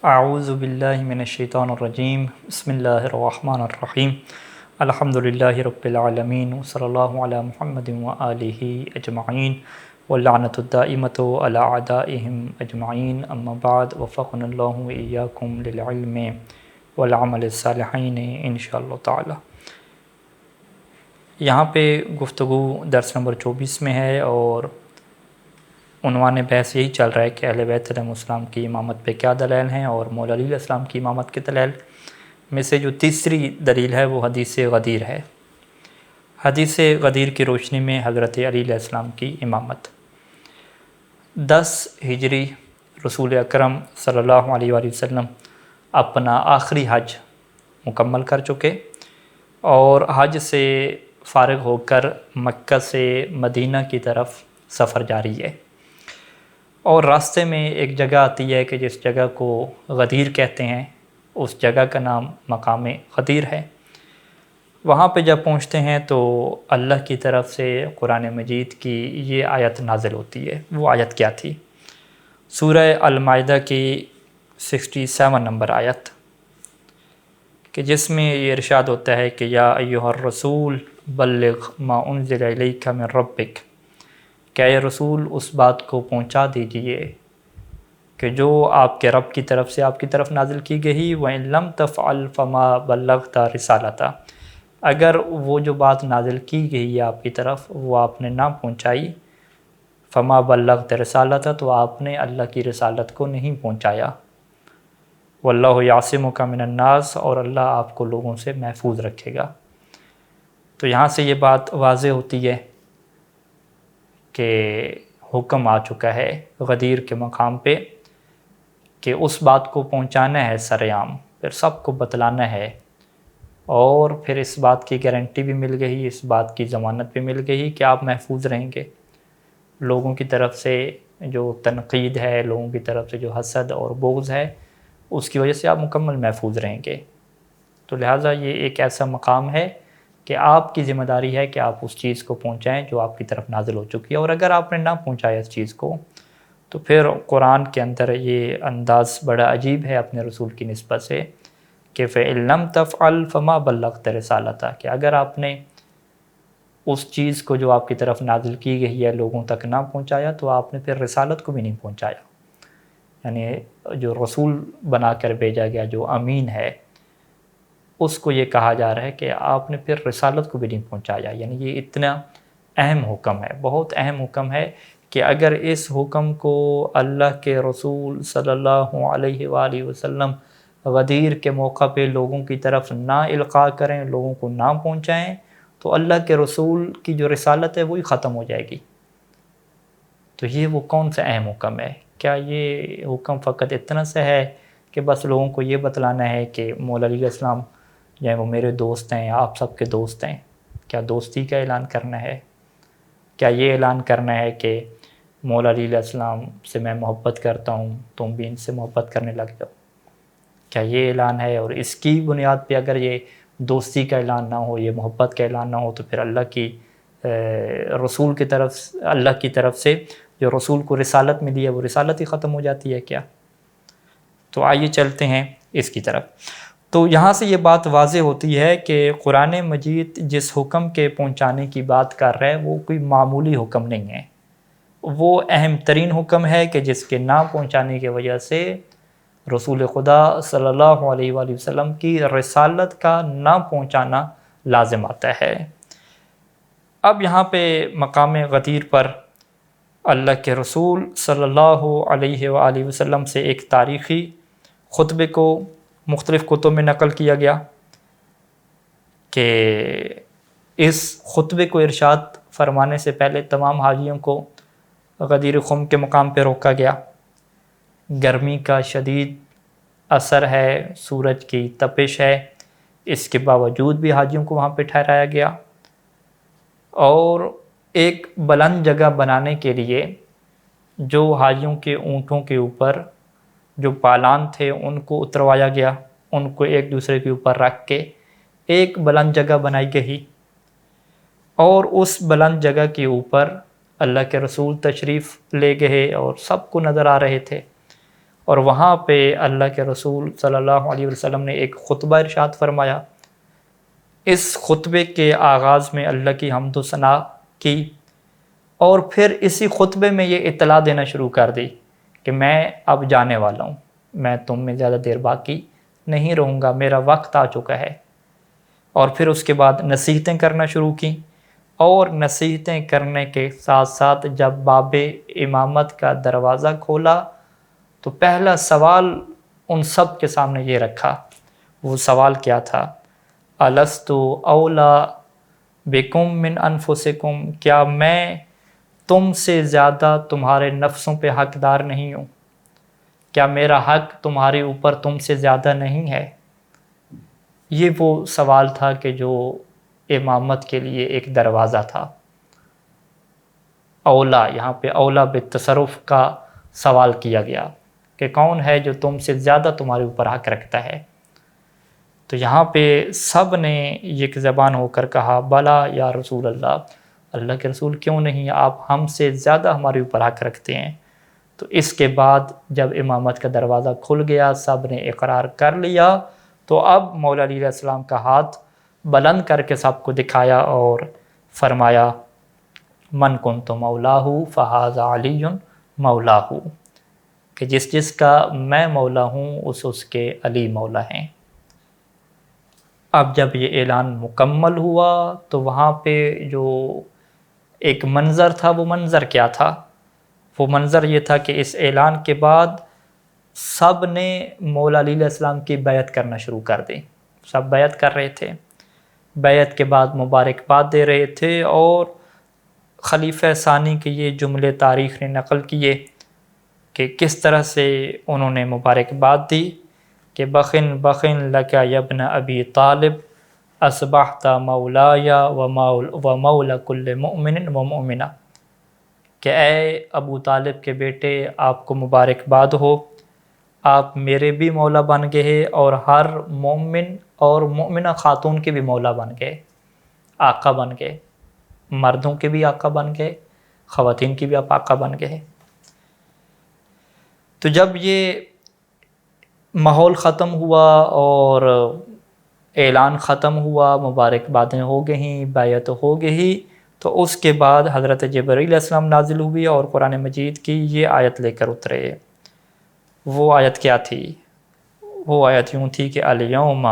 اعوذ باللہ من الشیطان الرجیم بسم اللہ الرحمن الرحیم الحمدللہ رب العالمین وصلی اللہ علی محمد وآلہ اجمعین واللعنۃ الدائمۃ علی اعدائہم اجمعین اما بعد وفقنا اللہ وإیاکم للعلم والعمل الصالحین انشاءاللہ تعالی۔ یہاں پہ گفتگو درس نمبر 24 میں ہے اور عنوان بحث یہی چل رہا ہے کہ اہل بیت علیہم السلام کی امامت پہ کیا دلائل ہیں اور مولا علی علیہ السلام کی امامت کے دلائل میں سے جو تیسری دلیل ہے وہ حدیث غدیر ہے۔ حدیث غدیر کی روشنی میں حضرت علی علیہ السلام کی امامت 10 ہجری رسول اکرم صلی اللہ علیہ وآلہ وسلم اپنا آخری حج مکمل کر چکے اور حج سے فارغ ہو کر مکہ سے مدینہ کی طرف سفر جاری ہے، اور راستے میں ایک جگہ آتی ہے کہ جس جگہ کو غدیر کہتے ہیں، اس جگہ کا نام مقام غدیر ہے۔ وہاں پہ جب پہنچتے ہیں تو اللہ کی طرف سے قرآن مجید کی یہ آیت نازل ہوتی ہے۔ وہ آیت کیا تھی؟ سورہ المائدہ کی 67 نمبر آیت، کہ جس میں یہ ارشاد ہوتا ہے کہ یا ایھا الرسول بلغ ما انزل الیک من ربک، کہ اے رسول اس بات کو پہنچا دیجئے کہ جو آپ کے رب کی طرف سے آپ کی طرف نازل کی گئی، وَإِن لَمْ تَفْعَلْ فَمَا بَلَّغْتَ رِسَالَتَهُ، اگر وہ جو بات نازل کی گئی ہے آپ کی طرف وہ آپ نے نہ پہنچائی، فَمَا بَلَّغْتَ رِسَالَتَهُ، تو آپ نے اللہ کی رسالت کو نہیں پہنچایا، وَاللَّهُ يَعْصِمُكَ مِنَ النَّاسِ، اور اللہ آپ کو لوگوں سے محفوظ رکھے گا۔ تو یہاں سے یہ بات واضح ہوتی ہے کہ حکم آ چکا ہے غدیر کے مقام پہ کہ اس بات کو پہنچانا ہے سر عام، پھر سب کو بتلانا ہے، اور پھر اس بات کی گارنٹی بھی مل گئی، اس بات کی ضمانت بھی مل گئی کہ آپ محفوظ رہیں گے۔ لوگوں کی طرف سے جو تنقید ہے، لوگوں کی طرف سے جو حسد اور بغض ہے، اس کی وجہ سے آپ مکمل محفوظ رہیں گے۔ تو لہٰذا یہ ایک ایسا مقام ہے کہ آپ کی ذمہ داری ہے کہ آپ اس چیز کو پہنچائیں جو آپ کی طرف نازل ہو چکی ہے، اور اگر آپ نے نہ پہنچایا اس چیز کو تو پھر قرآن کے اندر یہ انداز بڑا عجیب ہے اپنے رسول کی نسبت سے کہ فَإِن لَمْ تَفْعَلْ فَمَا بَلَّغْتَ رِسَالَتَهُ، کہ اگر آپ نے اس چیز کو جو آپ کی طرف نازل کی گئی ہے لوگوں تک نہ پہنچایا تو آپ نے پھر رسالت کو بھی نہیں پہنچایا۔ یعنی جو رسول بنا کر بھیجا گیا، جو امین ہے، اس کو یہ کہا جا رہا ہے کہ آپ نے پھر رسالت کو بھی نہیں پہنچایا۔ یعنی یہ اتنا اہم حکم ہے، بہت اہم حکم ہے کہ اگر اس حکم کو اللہ کے رسول صلی اللہ علیہ وآلہ وسلم غدیر کے موقع پہ لوگوں کی طرف نہ القاء کریں، لوگوں کو نہ پہنچائیں، تو اللہ کے رسول کی جو رسالت ہے وہی ختم ہو جائے گی۔ تو یہ وہ کون سا اہم حکم ہے؟ کیا یہ حکم فقط اتنا سا ہے کہ بس لوگوں کو یہ بتلانا ہے کہ مولا علی علیہ السلام جو ہیں وہ میرے دوست ہیں، آپ سب کے دوست ہیں؟ کیا دوستی کا اعلان کرنا ہے؟ کیا یہ اعلان کرنا ہے کہ مولا علی علیہ السلام سے میں محبت کرتا ہوں، تم بھی ان سے محبت کرنے لگ جاؤ؟ کیا یہ اعلان ہے؟ اور اس کی بنیاد پہ اگر یہ دوستی کا اعلان نہ ہو، یہ محبت کا اعلان نہ ہو، تو پھر اللہ کی رسول کی طرف، اللہ کی طرف سے جو رسول کو رسالت ملی ہے وہ رسالت ہی ختم ہو جاتی ہے کیا؟ تو آئیے چلتے ہیں اس کی طرف۔ تو یہاں سے یہ بات واضح ہوتی ہے کہ قرآن مجید جس حکم کے پہنچانے کی بات کر رہا ہے وہ کوئی معمولی حکم نہیں ہے، وہ اہم ترین حکم ہے کہ جس کے نہ پہنچانے کی وجہ سے رسول خدا صلی اللہ علیہ وآلہ وسلم کی رسالت کا نہ پہنچانا لازم آتا ہے۔ اب یہاں پہ مقام غدیر پر اللہ کے رسول صلی اللہ علیہ وآلہ وسلم سے ایک تاریخی خطبے کو مختلف کتب میں نقل کیا گیا کہ اس خطبے کو ارشاد فرمانے سے پہلے تمام حاجیوں کو غدیر خم کے مقام پہ روکا گیا۔ گرمی کا شدید اثر ہے، سورج کی تپش ہے، اس کے باوجود بھی حاجیوں کو وہاں پہ ٹھہرایا گیا، اور ایک بلند جگہ بنانے کے لیے جو حاجیوں کے اونٹوں کے اوپر جو پالان تھے ان کو اتروایا گیا، ان کو ایک دوسرے کے اوپر رکھ کے ایک بلند جگہ بنائی گئی، اور اس بلند جگہ کے اوپر اللہ کے رسول تشریف لے گئے اور سب کو نظر آ رہے تھے، اور وہاں پہ اللہ کے رسول صلی اللہ علیہ وسلم نے ایک خطبہ ارشاد فرمایا۔ اس خطبے کے آغاز میں اللہ کی حمد و ثنا کی، اور پھر اسی خطبے میں یہ اطلاع دینا شروع کر دی کہ میں اب جانے والا ہوں، میں تم میں زیادہ دیر باقی نہیں رہوں گا، میرا وقت آ چکا ہے۔ اور پھر اس کے بعد نصیحتیں کرنا شروع کیں، اور نصیحتیں کرنے کے ساتھ ساتھ جب باب امامت کا دروازہ کھولا تو پہلا سوال ان سب کے سامنے یہ رکھا۔ وہ سوال کیا تھا؟ الستُ اولیٰ بکم من انفسکم، کیا میں تم سے زیادہ تمہارے نفسوں پہ حقدار نہیں ہوں؟ کیا میرا حق تمہارے اوپر تم سے زیادہ نہیں ہے؟ یہ وہ سوال تھا کہ جو امامت کے لیے ایک دروازہ تھا۔ اولا، یہاں پہ اولا بالتصرف کا سوال کیا گیا کہ کون ہے جو تم سے زیادہ تمہارے اوپر حق رکھتا ہے؟ تو یہاں پہ سب نے ایک زبان ہو کر کہا بلا یا رسول اللہ، اللہ کے رسول کیوں نہیں، آپ ہم سے زیادہ ہمارے اوپر حق رکھتے ہیں۔ تو اس کے بعد جب امامت کا دروازہ کھل گیا، سب نے اقرار کر لیا، تو اب مولا علی علیہ السلام کا ہاتھ بلند کر کے سب کو دکھایا اور فرمایا من کنت مولاہ فہذا علی مولاہ، کہ جس جس کا میں مولا ہوں اس کے علی مولا ہیں۔ اب جب یہ اعلان مکمل ہوا تو وہاں پہ جو ایک منظر تھا، وہ منظر کیا تھا؟ وہ منظر یہ تھا کہ اس اعلان کے بعد سب نے مولا علی علیہ السلام کی بیعت کرنا شروع کر دی۔ سب بیعت کر رہے تھے، بیعت کے بعد مبارکباد دے رہے تھے، اور خلیفہ ثانی کے یہ جملے تاریخ نے نقل کیے کہ کس طرح سے انہوں نے مبارکباد دی کہ بخن بخن لک یا ابن ابی طالب اصبحت مولایا و مولا کل مؤمن و مؤمنہ، کہ اے ابو طالب کے بیٹے، آپ کو مبارکباد ہو، آپ میرے بھی مولا بن گئے اور ہر مومن اور مومنہ خاتون کے بھی مولا بن گئے، آقا بن گئے، مردوں کے بھی آقا بن گئے، خواتین کی بھی آپ آقا بن گئے۔ تو جب یہ ماحول ختم ہوا اور اعلان ختم ہوا، مبارکبادیں ہو گئیں، بیعت ہو گئی، تو اس کے بعد حضرت جبرائیل علیہ السلام نازل ہوئی اور قرآن مجید کی یہ آیت لے کر اترے۔ وہ آیت کیا تھی؟ وہ آیت یوں تھی کہ الیوم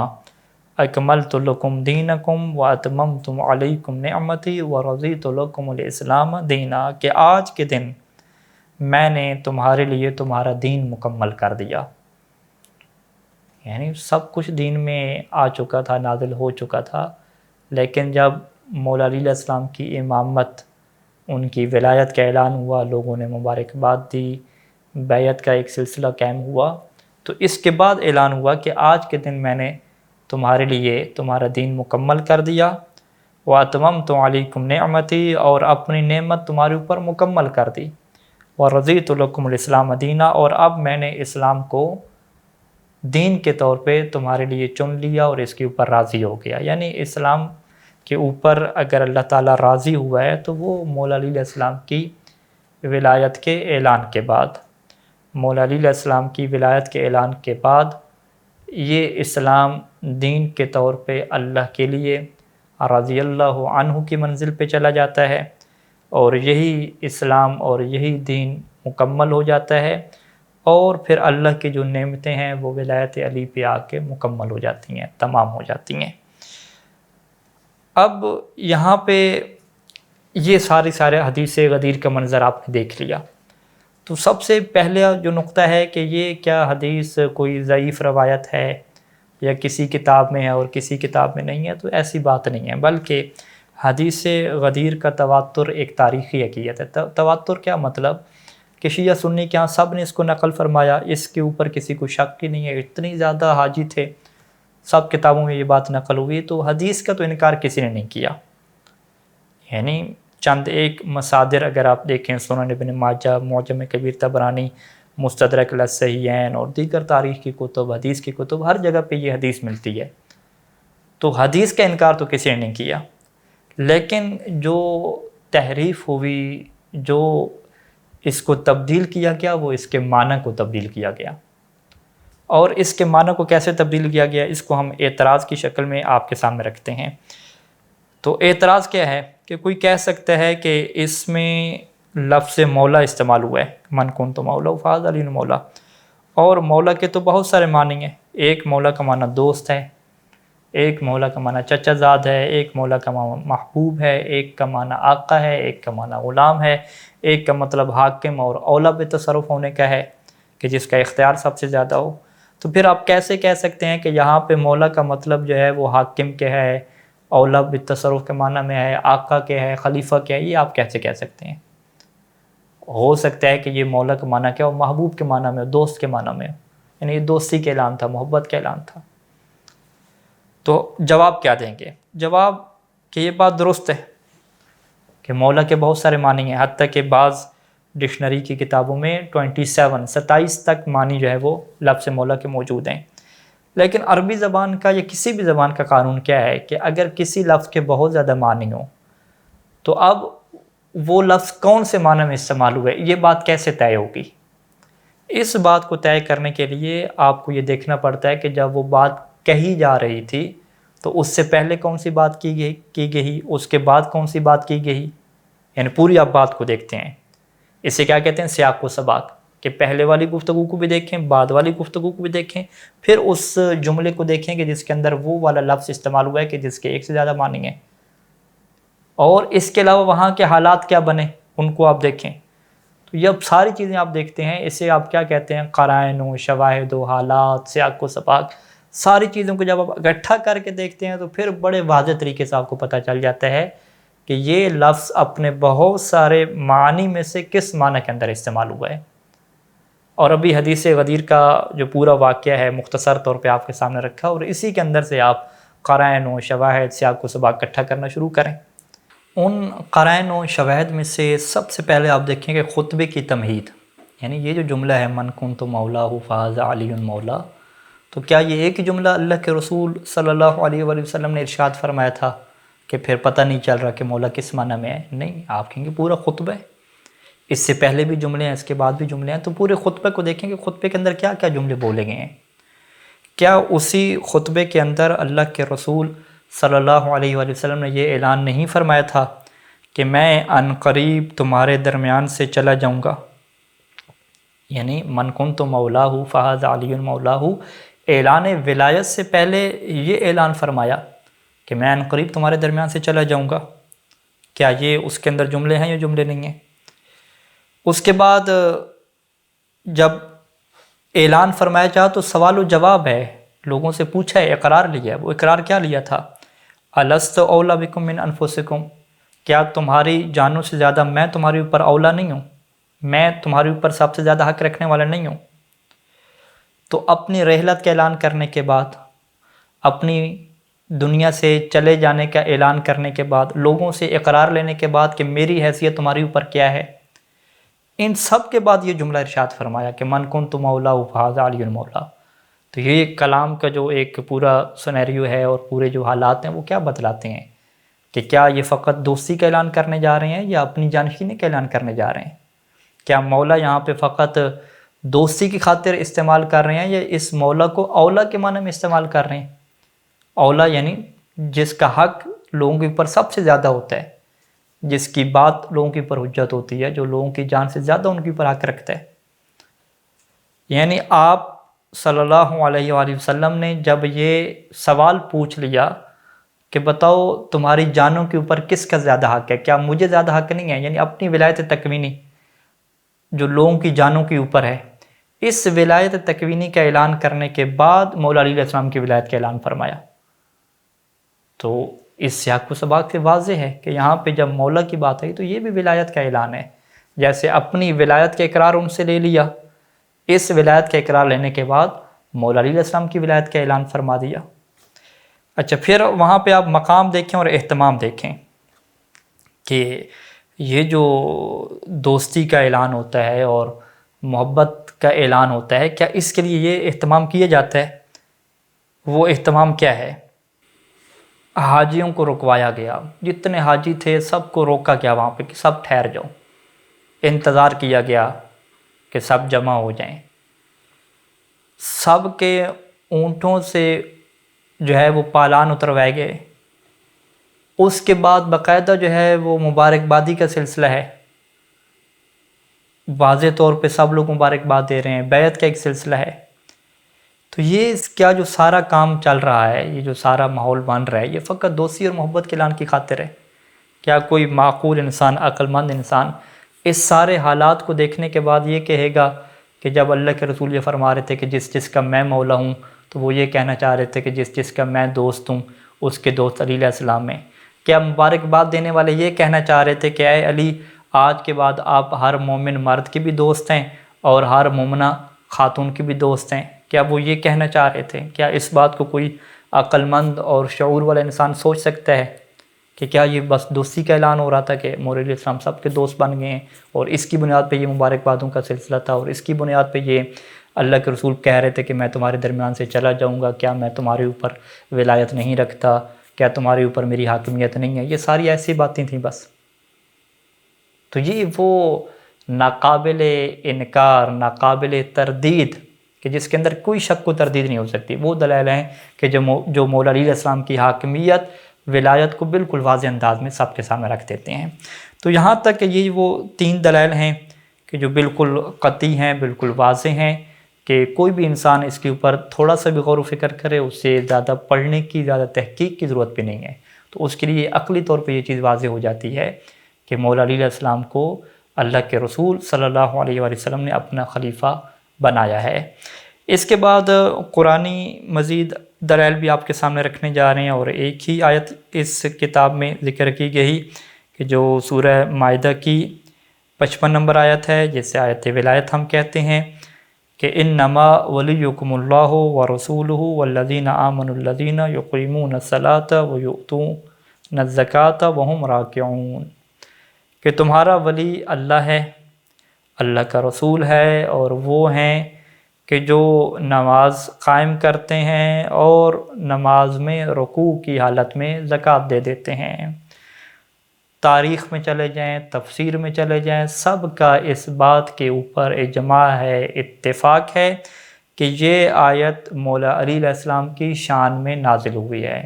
اکملت لکم دینکم واتممت علیکم نعمتی ورضیت لکم الاسلام دینا، کہ آج کے دن میں نے تمہارے لیے تمہارا دین مکمل کر دیا۔ یعنی سب کچھ دین میں آ چکا تھا، نازل ہو چکا تھا، لیکن جب مولا علی علیہ السلام کی امامت، ان کی ولایت کا اعلان ہوا، لوگوں نے مبارکباد دی، بیعت کا ایک سلسلہ قائم ہوا، تو اس کے بعد اعلان ہوا کہ آج کے دن میں نے تمہارے لیے تمہارا دین مکمل کر دیا، واتممت علیکم نعمتی، اور اپنی نعمت تمہارے اوپر مکمل کر دی، ورضیت لکم الاسلام دینا، اور اب میں نے اسلام کو دین کے طور پہ تمہارے لیے چن لیا اور اس کے اوپر راضی ہو گیا۔ یعنی اسلام کے اوپر اگر اللہ تعالیٰ راضی ہوا ہے تو وہ مولا علی علیہ السلام کی ولایت کے اعلان کے بعد، مولا علی علیہ السلام کی ولایت کے اعلان کے بعد یہ اسلام دین کے طور پہ اللہ کے لیے رضی اللہ عنہ کی منزل پہ چلا جاتا ہے، اور یہی اسلام اور یہی دین مکمل ہو جاتا ہے، اور پھر اللہ کی جو نعمتیں ہیں وہ ولایت علی پہ آ کے مکمل ہو جاتی ہیں، تمام ہو جاتی ہیں۔ اب یہاں پہ یہ سارے حدیث غدیر کا منظر آپ نے دیکھ لیا، تو سب سے پہلا جو نقطہ ہے کہ یہ کیا حدیث کوئی ضعیف روایت ہے یا کسی کتاب میں ہے اور کسی کتاب میں نہیں ہے؟ تو ایسی بات نہیں ہے، بلکہ حدیث غدیر کا تواتر ایک تاریخی حقیقت ہے۔ تواتر کیا مطلب؟ کہ شیعہ سنی کے ہاں سب نے اس کو نقل فرمایا، اس کے اوپر کسی کو شک ہی نہیں ہے، اتنی زیادہ حاجی تھے، سب کتابوں میں یہ بات نقل ہوئی، تو حدیث کا تو انکار کسی نے نہیں کیا۔ یعنی چند ایک مصادر اگر آپ دیکھیں، سنن ابن ماجہ، معجم کبیر طبرانی، مستدرک الصحیحین اور دیگر تاریخ کی کتب، حدیث کی کتب، ہر جگہ پہ یہ حدیث ملتی ہے، تو حدیث کا انکار تو کسی نے نہیں کیا۔ لیکن جو تحریف ہوئی، جو اس کو تبدیل کیا گیا، وہ اس کے معنی کو تبدیل کیا گیا۔ اور اس کے معنی کو کیسے تبدیل کیا گیا، اس کو ہم اعتراض کی شکل میں آپ کے سامنے رکھتے ہیں۔ تو اعتراض کیا ہے کہ کوئی کہہ سکتا ہے کہ اس میں لفظ مولا استعمال ہوا ہے، من کنت مولا فہذا علی مولا، اور مولا کے تو بہت سارے معنی ہیں۔ ایک مولا کا معنی دوست ہے، ایک مولا کا معنی چچا زاد ہے، ایک مولا کا معنی محبوب ہے، ایک کا معنی آقا ہے، ایک کا معنی غلام ہے، ایک کا مطلب حاکم اور اولیٰ بے تصرف ہونے کا ہے کہ جس کا اختیار سب سے زیادہ ہو۔ تو پھر آپ کیسے کہہ سکتے ہیں کہ یہاں پہ مولا کا مطلب جو ہے وہ حاکم کے ہے، اولیٰ بے تصرف کے معنی میں ہے، آقا کے ہے، خلیفہ کے ہے؟ یہ آپ کیسے کہہ سکتے ہیں؟ ہو سکتا ہے کہ یہ مولا کا معنی کیا ہو، محبوب کے معنی میں، دوست کے معنی میں، یعنی یہ دوستی کا اعلان تھا، محبت کا اعلان تھا۔ تو جواب کیا دیں گے؟ جواب کہ یہ بات درست ہے کہ مولا کے بہت سارے معنی ہیں، حتیٰ کہ بعض ڈکشنری کی کتابوں میں 27 تک معنی جو ہے وہ لفظ مولا کے موجود ہیں۔ لیکن عربی زبان کا یا کسی بھی زبان کا قانون کیا ہے کہ اگر کسی لفظ کے بہت زیادہ معنی ہوں تو اب وہ لفظ کون سے معنی میں استعمال ہوئے، یہ بات کیسے طے ہوگی؟ اس بات کو طے کرنے کے لیے آپ کو یہ دیکھنا پڑتا ہے کہ جب وہ بات کہی جا رہی تھی تو اس سے پہلے کون سی بات کی گئی، اس کے بعد کون سی بات کی گئی، یعنی پوری آپ بات کو دیکھتے ہیں۔ اسے کیا کہتے ہیں؟ سیاق و سباق، کہ پہلے والی گفتگو کو بھی دیکھیں، بعد والی گفتگو کو بھی دیکھیں، پھر اس جملے کو دیکھیں کہ جس کے اندر وہ والا لفظ استعمال ہوا ہے کہ جس کے ایک سے زیادہ معنی ہیں، اور اس کے علاوہ وہاں کے حالات کیا بنے ان کو آپ دیکھیں۔ تو یہ اب ساری چیزیں آپ دیکھتے ہیں، اسے آپ کیا کہتے ہیں؟ قرائن و شواہد و حالات، سیاق و سباق، ساری چیزوں کو جب آپ اکٹھا کر کے دیکھتے ہیں تو پھر بڑے واضح طریقے سے آپ کو پتہ چل جاتا ہے کہ یہ لفظ اپنے بہت سارے معنی میں سے کس معنی کے اندر استعمال ہوا ہے۔ اور ابھی حدیث غدیر کا جو پورا واقعہ ہے مختصر طور پہ آپ کے سامنے رکھا، اور اسی کے اندر سے آپ قرائن و شواہد، سیاق و سباق اکٹھا کرنا شروع کریں۔ ان قرائن و شواہد میں سے سب سے پہلے آپ دیکھیں کہ خطبے کی تمہید، یعنی یہ جو جملہ ہے من کنت مولاہ فہذا علی مولا، تو کیا یہ ایک ہی جملہ اللہ کے رسول صلی اللہ علیہ وآلہ وسلم نے ارشاد فرمایا تھا کہ پھر پتہ نہیں چل رہا کہ مولا کس معنی میں ہے؟ نہیں، آپ کہیں گے پورا خطبہ ہے، اس سے پہلے بھی جملے ہیں، اس کے بعد بھی جملے ہیں، تو پورے خطبے کو دیکھیں کہ خطبے کے اندر کیا کیا جملے بولے گئے ہیں۔ کیا اسی خطبے کے اندر اللہ کے رسول صلی اللہ علیہ وآلہ وسلم نے یہ اعلان نہیں فرمایا تھا کہ میں عن قریب تمہارے درمیان سے چلا جاؤں گا؟ یعنی من کنت مولاہ فہذا علی مولاہ، اعلان ولایت سے پہلے یہ اعلان فرمایا کہ میں عن قریب تمہارے درمیان سے چلا جاؤں گا۔ کیا یہ اس کے اندر جملے ہیں یا جملے نہیں ہیں؟ اس کے بعد جب اعلان فرمایا جا تو سوال و جواب ہے، لوگوں سے پوچھا ہے، اقرار لیا ہے۔ وہ اقرار کیا لیا تھا؟ الست اولیٰ بکم من انفسکم، کیا تمہاری جانوں سے زیادہ میں تمہارے اوپر اولیٰ نہیں ہوں، میں تمہارے اوپر سب سے زیادہ حق رکھنے والا نہیں ہوں؟ تو اپنی رحلت کا اعلان کرنے کے بعد، اپنی دنیا سے چلے جانے کا اعلان کرنے کے بعد، لوگوں سے اقرار لینے کے بعد کہ میری حیثیت تمہاری اوپر کیا ہے، ان سب کے بعد یہ جملہ ارشاد فرمایا کہ من کنت مولا فہذا علی مولا۔ تو یہ کلام کا جو ایک پورا سینیریو ہے اور پورے جو حالات ہیں وہ کیا بتلاتے ہیں کہ کیا یہ فقط دوستی کا اعلان کرنے جا رہے ہیں یا اپنی جانشینی کا اعلان کرنے جا رہے ہیں؟ کیا مولا یہاں پہ فقط دوستی کی خاطر استعمال کر رہے ہیں یا اس مولا کو اولیٰ کے معنی میں استعمال کر رہے ہیں؟ اولیٰ یعنی جس کا حق لوگوں کے اوپر سب سے زیادہ ہوتا ہے، جس کی بات لوگوں کے اوپر حجت ہوتی ہے، جو لوگوں کی جان سے زیادہ ان کے اوپر حق رکھتا ہے۔ یعنی آپ صلی اللہ علیہ وآلہ وسلم نے جب یہ سوال پوچھ لیا کہ بتاؤ تمہاری جانوں کے اوپر کس کا زیادہ حق ہے، کیا مجھے زیادہ حق نہیں ہے؟ یعنی اپنی ولایت تکوینی جو لوگوں کی جانوں کے اوپر ہے، اس ولایت تکوینی کا اعلان کرنے کے بعد مولا علی علیہ السلام کی ولایت کا اعلان فرمایا۔ تو اس سیاق و سباق سے واضح ہے کہ یہاں پہ جب مولا کی بات آئی تو یہ بھی ولایت کا اعلان ہے، جیسے اپنی ولایت کا اقرار ان سے لے لیا، اس ولایت کا اقرار لینے کے بعد مولا علی علیہ السلام کی ولایت کا اعلان فرما دیا۔ اچھا، پھر وہاں پہ آپ مقام دیکھیں اور اہتمام دیکھیں کہ یہ جو دوستی کا اعلان ہوتا ہے اور محبت کا اعلان ہوتا ہے، کیا اس کے لیے یہ اہتمام کیا جاتا ہے؟ وہ اہتمام کیا ہے؟ حاجیوں کو رکوایا گیا، جتنے حاجی تھے سب کو روکا گیا وہاں پہ کہ سب ٹھہر جاؤ، انتظار کیا گیا کہ سب جمع ہو جائیں۔ سب کے اونٹوں سے جو ہے وہ پالان اتروائے گئے، اس کے بعد باقاعدہ جو ہے وہ مبارکبادی کا سلسلہ ہے، واضح طور پہ سب لوگ مبارکباد دے رہے ہیں، بیعت کا ایک سلسلہ ہے۔ تو یہ کیا جو سارا کام چل رہا ہے، یہ جو سارا ماحول بن رہا ہے، یہ فقط دوستی اور محبت کے اعلان کی خاطر ہے؟ کیا کوئی معقول انسان، عقل مند انسان اس سارے حالات کو دیکھنے کے بعد یہ کہے گا کہ جب اللہ کے رسول یہ فرما رہے تھے کہ جس جس کا میں مولا ہوں، تو وہ یہ کہنا چاہ رہے تھے کہ جس جس کا میں دوست ہوں اس کے دوست علی علیہ السلام ہیں؟ کیا مبارکباد دینے والے یہ کہنا چاہ رہے تھے کہ اے علی، آج کے بعد آپ ہر مومن مرد کے بھی دوست ہیں اور ہر مومنہ خاتون کے بھی دوست ہیں؟ کیا وہ یہ کہنا چاہ رہے تھے؟ کیا اس بات کو کوئی عقل مند اور شعور والا انسان سوچ سکتا ہے کہ کیا یہ بس دوستی کا اعلان ہو رہا تھا کہ مولا علیہ السلام سب کے دوست بن گئے ہیں، اور اس کی بنیاد پہ یہ مبارکبادوں کا سلسلہ تھا، اور اس کی بنیاد پہ یہ اللہ کے رسول کہہ رہے تھے کہ میں تمہارے درمیان سے چلا جاؤں گا، کیا میں تمہارے اوپر ولایت نہیں رکھتا، کیا تمہارے اوپر میری حاکمیت نہیں ہے؟ یہ ساری ایسی باتیں تھیں بس۔ تو یہ وہ ناقابل انکار، ناقابل تردید، کہ جس کے اندر کوئی شک و تردید نہیں ہو سکتی، وہ دلائل ہیں کہ جو مولا علی علیہ السلام کی حاکمیت، ولایت کو بالکل واضح انداز میں سب کے سامنے رکھ دیتے ہیں۔ تو یہاں تک کہ یہ وہ 3 دلائل ہیں کہ جو بالکل قطعی ہیں، بالکل واضح ہیں، کہ کوئی بھی انسان اس کے اوپر تھوڑا سا بھی غور و فکر کرے، اسے زیادہ پڑھنے کی، زیادہ تحقیق کی ضرورت بھی نہیں ہے، تو اس کے لیے عقلی طور پہ یہ چیز واضح ہو جاتی ہے کہ مولا علی علیہ السلام کو اللہ کے رسول صلی اللہ علیہ وآلہ وسلم نے اپنا خلیفہ بنایا ہے۔ اس کے بعد قرآنی مزید دلائل بھی آپ کے سامنے رکھنے جا رہے ہیں، اور ایک ہی آیت اس کتاب میں ذکر کی گئی کہ جو سورہ مائدہ کی 55 نمبر آیت ہے، جسے آیت ولایت ہم کہتے ہیں، کہ انما ولیکم اللہ ورسولہ والذین آمنوا الذین یقیمون الصلاۃ ویؤتون الزکاۃ وہم راکعون، کہ تمہارا ولی اللہ ہے، اللہ کا رسول ہے، اور وہ ہیں کہ جو نماز قائم کرتے ہیں اور نماز میں رکوع کی حالت میں زکوٰۃ دے دیتے ہیں۔ تاریخ میں چلے جائیں، تفسیر میں چلے جائیں، سب کا اس بات کے اوپر اجماع ہے، اتفاق ہے کہ یہ آیت مولا علی علیہ السلام کی شان میں نازل ہوئی ہے۔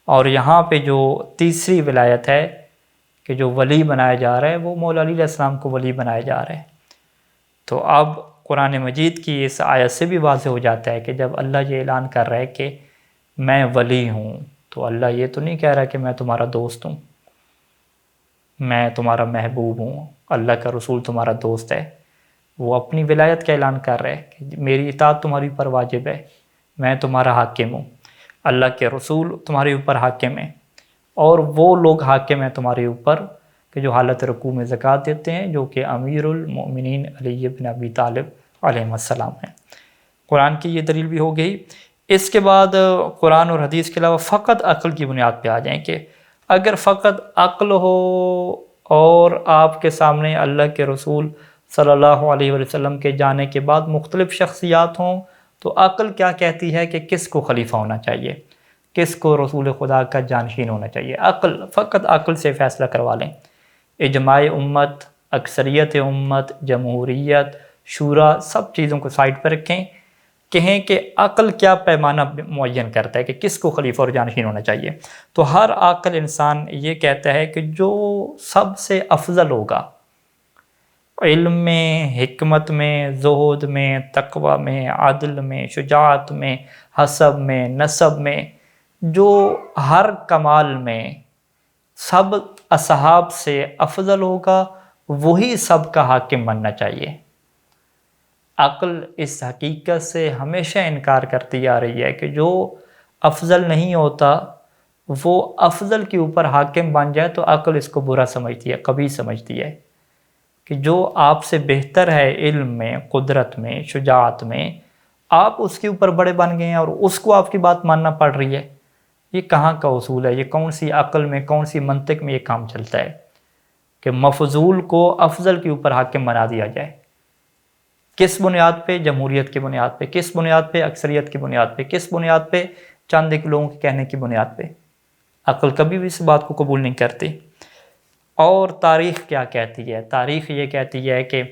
اور یہاں پہ جو تیسری ولایت ہے کہ جو ولی بنایا جا رہا ہے، وہ مولا علی علیہ السلام کو ولی بنایا جا رہا ہے۔ تو اب قرآن مجید کی اس آیت سے بھی واضح ہو جاتا ہے کہ جب اللہ یہ اعلان کر رہا ہے کہ میں ولی ہوں، تو اللہ یہ تو نہیں کہہ رہا کہ میں تمہارا دوست ہوں، میں تمہارا محبوب ہوں، اللہ کا رسول تمہارا دوست ہے۔ وہ اپنی ولایت کا اعلان کر رہا ہے کہ میری اطاعت تمہاری اوپر واجب ہے، میں تمہارا حاکم ہوں، اللہ کے رسول تمہارے اوپر حاکم ہیں، اور وہ لوگ حاکم ہیں تمہارے اوپر کہ جو حالت رکوع میں زکوٰۃ دیتے ہیں، جو کہ امیر المؤمنین علی بن ابی طالب علیہ السلام ہیں۔ قرآن کی یہ دلیل بھی ہو گئی۔ اس کے بعد قرآن اور حدیث کے علاوہ فقط عقل کی بنیاد پہ آ جائیں کہ اگر فقط عقل ہو اور آپ کے سامنے اللہ کے رسول صلی اللہ علیہ وسلم کے جانے کے بعد مختلف شخصیات ہوں، تو عقل کیا کہتی ہے کہ کس کو خلیفہ ہونا چاہیے، کس کو رسول خدا کا جانشین ہونا چاہیے؟ عقل، فقط عقل سے فیصلہ کروا لیں۔ اجماع امت، اکثریت امت، جمہوریت، شورا، سب چیزوں کو سائڈ پہ رکھیں، کہیں کہ عقل کیا پیمانہ معین کرتا ہے کہ کس کو خلیفہ اور جانشین ہونا چاہیے؟ تو ہر عاقل انسان یہ کہتا ہے کہ جو سب سے افضل ہوگا علم میں، حکمت میں، زہد میں، تقوی میں، عدل میں، شجاعت میں، حسب میں، نسب میں، جو ہر کمال میں سب اصحاب سے افضل ہوگا، وہی سب کا حاکم بننا چاہیے۔ عقل اس حقیقت سے ہمیشہ انکار کرتی آ رہی ہے کہ جو افضل نہیں ہوتا وہ افضل کے اوپر حاکم بن جائے تو عقل اس کو برا سمجھتی ہے، قبیح سمجھتی ہے، کہ جو آپ سے بہتر ہے علم میں، قدرت میں، شجاعت میں، آپ اس کے اوپر بڑے بن گئے ہیں اور اس کو آپ کی بات ماننا پڑ رہی ہے۔ یہ کہاں کا اصول ہے؟ یہ کون سی عقل میں، کون سی منطق میں یہ کام چلتا ہے کہ مفضول کو افضل کے اوپر حاکم بنا دیا جائے؟ کس بنیاد پہ؟ جمہوریت کی بنیاد پہ۔ کس بنیاد پہ؟ اکثریت کی بنیاد پہ۔ کس بنیاد پہ؟ چند ایک لوگوں کے کہنے کی بنیاد پہ۔ عقل کبھی بھی اس بات کو قبول نہیں کرتی۔ اور تاریخ کیا کہتی ہے؟ تاریخ یہ کہتی ہے کہ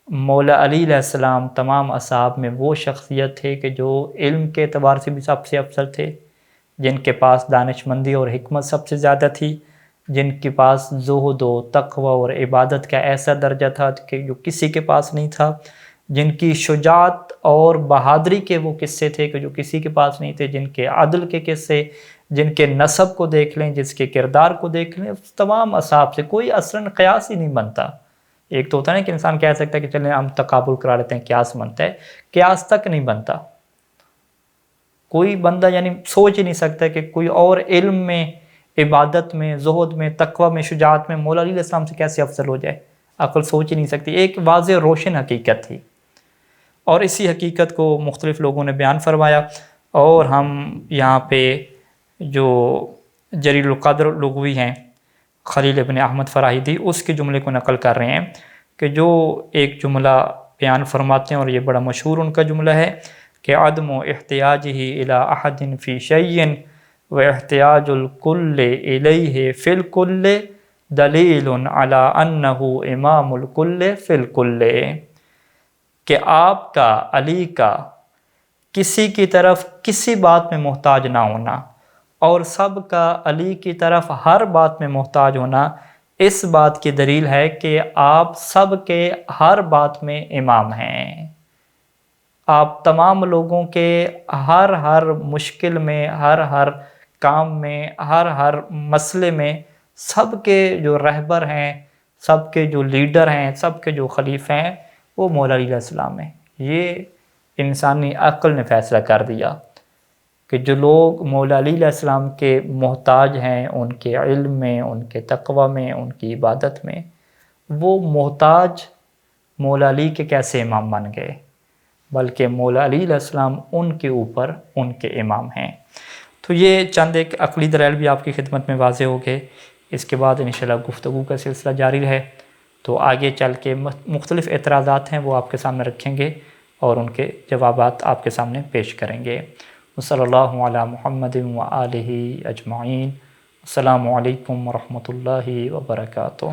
مولا علی علیہ السلام تمام اصحاب میں وہ شخصیت تھے کہ جو علم کے اعتبار سے بھی سب سے افضل تھے، جن کے پاس دانش مندی اور حکمت سب سے زیادہ تھی، جن کے پاس زہد و تقوی اور عبادت کا ایسا درجہ تھا کہ جو کسی کے پاس نہیں تھا، جن کی شجاعت اور بہادری کے وہ قصے تھے کہ جو کسی کے پاس نہیں تھے، جن کے عدل کے قصے، جن کے نسب کو دیکھ لیں، جس کے کردار کو دیکھ لیں، تمام اصحاب سے کوئی اصلاً قیاس ہی نہیں بنتا۔ ایک تو ہوتا ہے کہ انسان کہہ سکتا ہے کہ چلیں ہم تقابل کرا لیتے ہیں، قیاس بنتا ہے، قیاس تک نہیں بنتا۔ کوئی بندہ یعنی سوچ ہی نہیں سکتا کہ کوئی اور علم میں، عبادت میں، زہد میں، تقوی میں، شجاعت میں مولا علی علیہ السلام سے کیسے افضل ہو جائے، عقل سوچ ہی نہیں سکتی۔ ایک واضح روشن حقیقت تھی، اور اسی حقیقت کو مختلف لوگوں نے بیان فرمایا، اور ہم یہاں پہ جو جلیل القدر لغوی ہیں خلیل ابن احمد فراہیدی، اس کے جملے کو نقل کر رہے ہیں کہ جو ایک جملہ بیان فرماتے ہیں، اور یہ بڑا مشہور ان کا جملہ ہے کہ عدم احتیاجہ الی احد فی شیء و احتیاج الکل الیہ فی الکل دلیل علی انہ امام الکل فی الکل، کہ آپ کا، علی کا، کسی کی طرف کسی بات میں محتاج نہ ہونا اور سب کا علی کی طرف ہر بات میں محتاج ہونا، اس بات کی دلیل ہے کہ آپ سب کے ہر بات میں امام ہیں۔ آپ تمام لوگوں کے ہر مشکل میں، ہر کام میں، ہر مسئلے میں سب کے جو رہبر ہیں، سب کے جو لیڈر ہیں، سب کے جو خلیفہ ہیں، وہ مولا علی علیہ السلام ہیں۔ یہ انسانی عقل نے فیصلہ کر دیا کہ جو لوگ مولا علی علیہ السلام کے محتاج ہیں، ان کے علم میں، ان کے تقوی میں، ان کی عبادت میں، وہ محتاج مولا علی کے کیسے امام بن گئے، بلکہ مولا علی علیہ السلام ان کے اوپر ان کے امام ہیں۔ تو یہ چند ایک عقلی دلائل بھی آپ کی خدمت میں واضح ہو گئے۔ اس کے بعد انشاءاللہ گفتگو کا سلسلہ جاری رہے، تو آگے چل کے مختلف اعتراضات ہیں وہ آپ کے سامنے رکھیں گے اور ان کے جوابات آپ کے سامنے پیش کریں گے۔ صلی اللہ علی محمد و آلہ اجمعین۔ السلام علیکم ورحمۃ اللہ وبرکاتہ۔